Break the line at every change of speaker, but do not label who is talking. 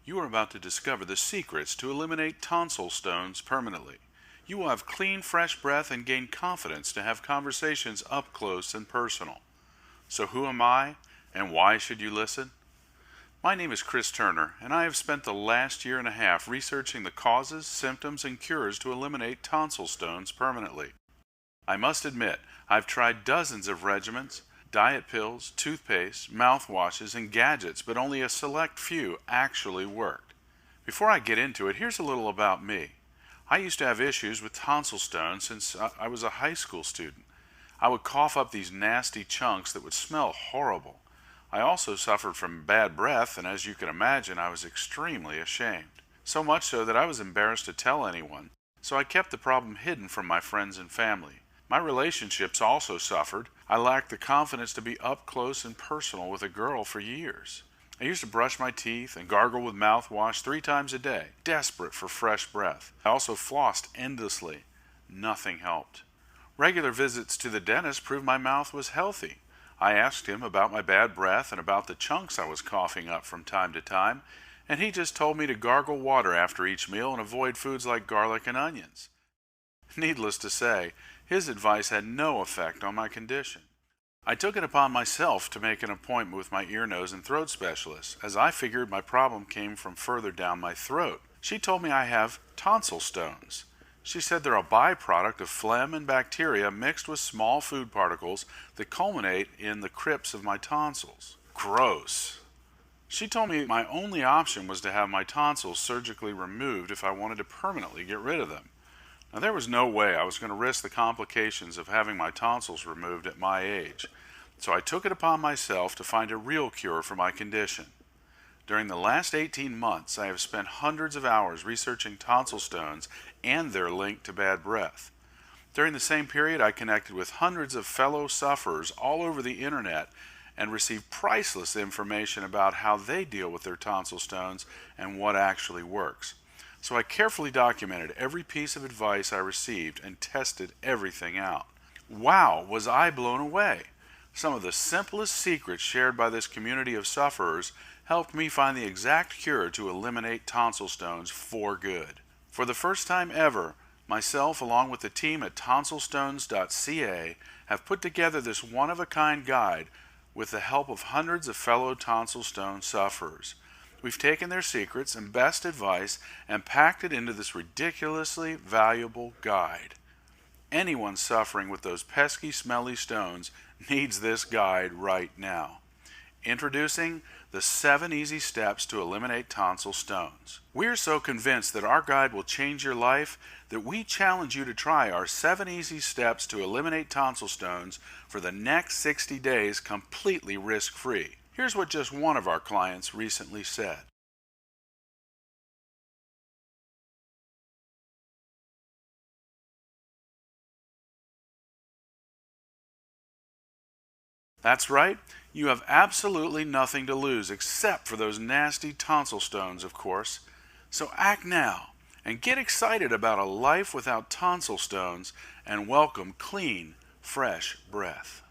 You are about to discover the secrets to eliminate tonsil stones permanently. You will have clean, fresh breath and gain confidence to have conversations up close and personal. So who am I, and why should you listen? My name is Chris Turner, and I have spent the last year and a half researching the causes, symptoms, and cures to eliminate tonsil stones permanently. I must admit, I've tried dozens of regimens, diet pills, toothpaste, mouthwashes, and gadgets, but only a select few actually worked. Before I get into it, here's a little about me. I used to have issues with tonsil stones since I was a high school student. I would cough up these nasty chunks that would smell horrible. I also suffered from bad breath, and as you can imagine, I was extremely ashamed. So much so that I was embarrassed to tell anyone, so I kept the problem hidden from my friends and family. My relationships also suffered. I lacked the confidence to be up close and personal with a girl for years. I used to brush my teeth and gargle with mouthwash 3 times a day, desperate for fresh breath. I also flossed endlessly. Nothing helped. Regular visits to the dentist proved my mouth was healthy. I asked him about my bad breath and about the chunks I was coughing up from time to time, and he just told me to gargle water after each meal and avoid foods like garlic and onions. Needless to say, his advice had no effect on my condition. I took it upon myself to make an appointment with my ear, nose, and throat specialist, as I figured my problem came from further down my throat. She told me I have tonsil stones. She said they're a byproduct of phlegm and bacteria mixed with small food particles that culminate in the crypts of my tonsils. Gross. She told me my only option was to have my tonsils surgically removed if I wanted to permanently get rid of them. Now, there was no way I was going to risk the complications of having my tonsils removed at my age, so I took it upon myself to find a real cure for my condition. During the last 18 months, I have spent hundreds of hours researching tonsil stones and their link to bad breath. During the same period, I connected with hundreds of fellow sufferers all over the internet and received priceless information about how they deal with their tonsil stones and what actually works. So I carefully documented every piece of advice I received and tested everything out. Wow, was I blown away! Some of the simplest secrets shared by this community of sufferers helped me find the exact cure to eliminate tonsil stones for good. For the first time ever, myself along with the team at tonsilstones.ca have put together this one-of-a-kind guide with the help of hundreds of fellow tonsil stone sufferers. We've taken their secrets and best advice and packed it into this ridiculously valuable guide. Anyone suffering with those pesky, smelly stones needs this guide right now. Introducing the 7 easy steps to eliminate tonsil stones. We're so convinced that our guide will change your life that we challenge you to try our 7 easy steps to eliminate tonsil stones for the next 60 days completely risk-free. Here's what just one of our clients recently said. That's right, you have absolutely nothing to lose except for those nasty tonsil stones, of course. So act now and get excited about a life without tonsil stones and welcome clean, fresh breath.